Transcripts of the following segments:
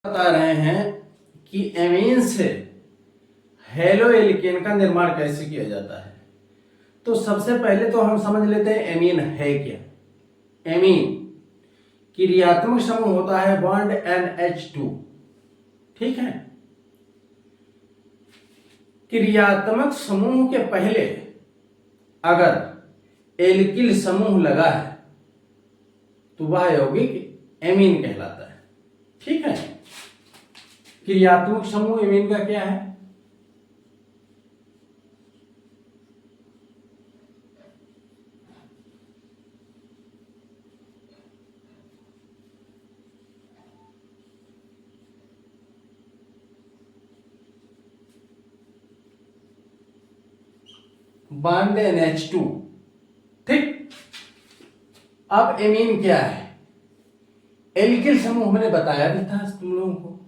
बता रहे हैं कि एमीन से हेलो एल्केन का निर्माण कैसे किया जाता है। तो सबसे पहले तो हम समझ लेते हैं एमीन है क्या। एमीन क्रियात्मक समूह होता है बॉन्ड NH2। ठीक है, क्रियात्मक समूह के पहले अगर एल्किल समूह लगा है तो वह यौगिक एमीन कहलाता है। ठीक है, क्रियात्मक समूह एमीन का क्या है? Bond NH2। ठीक, अब एमीन क्या है? एल्किल समूह मैंने बताया भी था तुम लोगों को,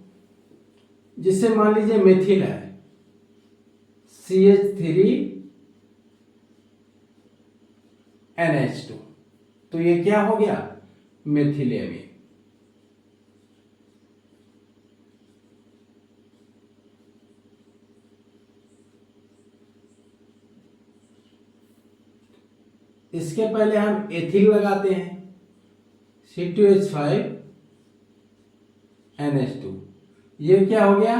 जिससे मान लीजिए मेथिल है CH3NH2, तो ये क्या हो गया? Methyl amine. इसके पहले हम एथिल लगाते हैं C2H5NH2, ये क्या हो गया?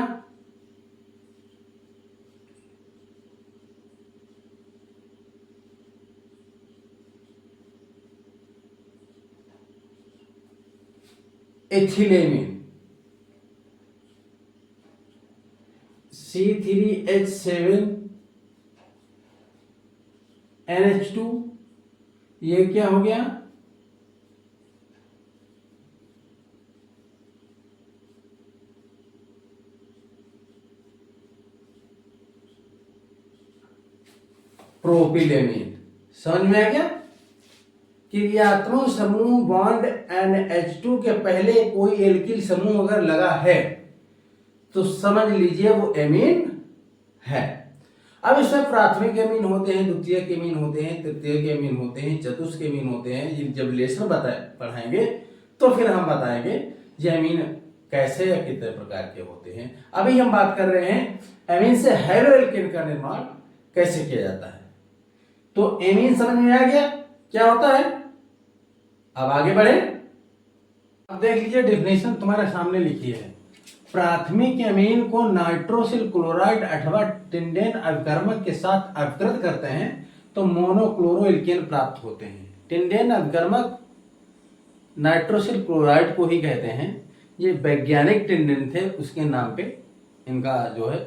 एथिलेमीन। C3H7NH2, ये क्या हो गया? प्रोपिलेमीन। समझ में आ गया? क्रियात्मक समूह बॉन्ड NH2 के पहले कोई एल्किल समूह अगर लगा है तो समझ लीजिए वो एमीन है। अब इसमें प्राथमिक एमीन होते हैं, द्वितीयक एमीन होते हैं, तृतीयक एमीन होते हैं, चतुष्क एमीन होते हैं। जब लेसन पढ़ाएंगे तो फिर हम बताएंगे ये एमीन कैसे या कितने प्रकार के होते हैं। अभी हम बात कर रहे हैं एमीन से हेलो एल्केन का निर्माण कैसे किया जाता है। तो एमीन समझ में आ गया क्या होता है। अब आगे बढ़े। अब देख लीजिए, डेफिनेशन तुम्हारे सामने लिखी है। प्राथमिक एमीन को नाइट्रोसिल क्लोराइड अथवा टिंडेन अभिकर्मक के साथ अपकृत करते हैं तो मोनोक्लोरो एल्केन प्राप्त होते हैं। टिंडेन अभिकर्मक नाइट्रोसिल क्लोराइड को ही कहते हैं। ये वैज्ञानिक टिंडेन थे, उसके नाम पे इनका जो है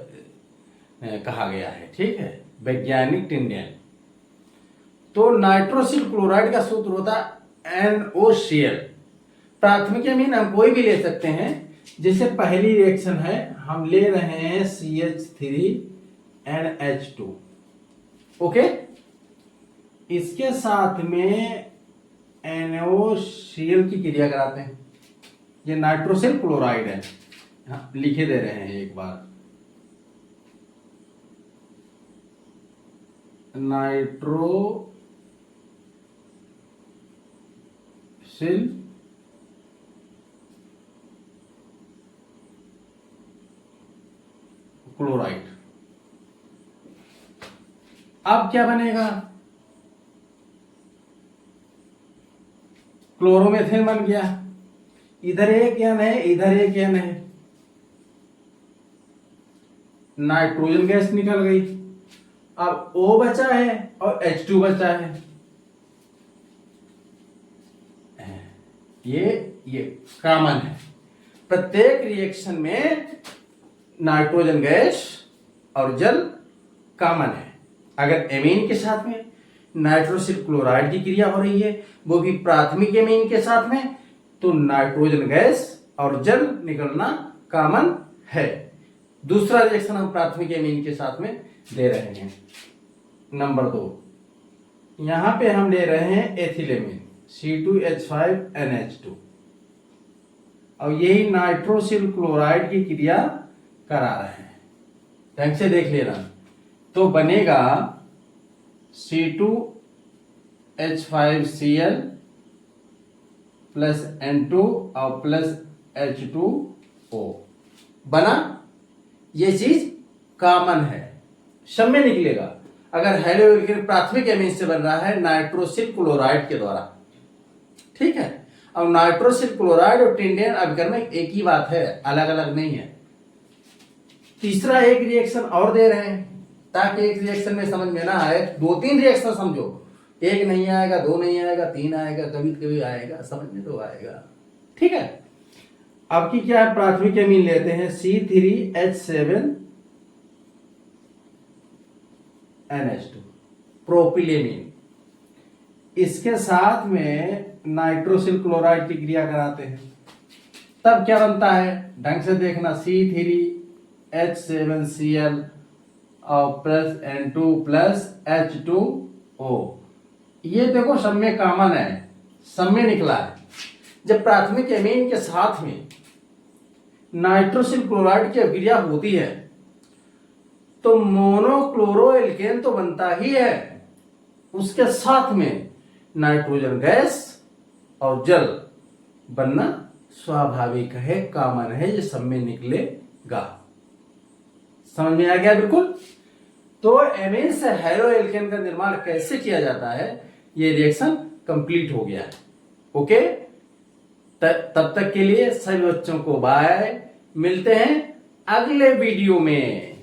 कहा गया है। ठीक है, वैज्ञानिक टिंडेन। तो नाइट्रोसिल क्लोराइड का सूत्र होता NOCl। प्राथमिक एमीन हम कोई भी ले सकते हैं। जैसे पहली रिएक्शन है, हम ले रहे हैं CH3NH2। ओके, इसके साथ में NOCl की क्रिया कराते हैं। ये नाइट्रोसिल क्लोराइड है, लिखे दे रहे हैं एक बार। Nitrosyl chloride. अब क्या बनेगा? क्लोरोमेथेन बन गया। इधर एक एन है, इधर एक एन है, नाइट्रोजन गैस निकल गई। अब O बचा है और H2 बचा है। ये कॉमन है। प्रत्येक रिएक्शन में नाइट्रोजन गैस और जल कॉमन है। अगर एमीन के साथ में नाइट्रोसिल क्लोराइड की क्रिया हो रही है, वो भी प्राथमिक एमीन के साथ में, तो नाइट्रोजन गैस और जल निकलना कॉमन है। दूसरा रिएक्शन हम प्राथमिक एमीन के साथ में दे रहे हैं, नंबर 2। यहां पे हम ले रहे हैं एथिलेमीन C2H5NH2, और यही नाइट्रोसिल क्लोराइड की क्रिया करा रहे हैं। ढंग से देख लेना। तो बनेगा C2H5Cl प्लस N2 और प्लस H2 ओ बना, ये चीज कॉमन है, सब में निकलेगा। अगर हेलो एल्केन प्राथमिक एमीन से बन रहा है नाइट्रोसिल क्लोराइड के द्वारा, ठीक है। अब नाइट्रोसिल क्लोराइड और टिंडेन अभिकर्मक एक ही बात है, अलग अलग नहीं है। तीसरा एक रिएक्शन और दे रहे हैं ताकि एक रिएक्शन में समझ में ना आए, 2-3 रिएक्शन समझो, एक नहीं आएगा, 2 नहीं आएगा, 3 आएगा, कभी कभी आएगा, समझ में तो आएगा, ठीक है। आपकी क्या है, प्राथमिक एमीन लेते हैं C3H7NH2 प्रोपिलेमीन, इसके साथ में नाइट्रोसिल क्लोराइड की क्रिया कराते हैं, तब क्या बनता है, ढंग से देखना, C3H7Cl और प्लस N2 प्लस H2O। ये देखो सब में कॉमन है, सब में निकला है। जब प्राथमिक एमीन के साथ में नाइट्रोसिल क्लोराइड की अभिक्रिया होती है तो मोनोक्लोरो एल्केन तो बनता ही है, उसके साथ में नाइट्रोजन गैस और जल बनना स्वाभाविक है, कॉमन है, ये सब में निकलेगा। समझ में आ गया बिल्कुल। तो एमीन से हेलो एल्केन का निर्माण कैसे किया जाता है, ये रिएक्शन कंप्लीट हो गया है। ओके, तब तक के लिए सभी बच्चों को बाय, मिलते हैं अगले वीडियो में।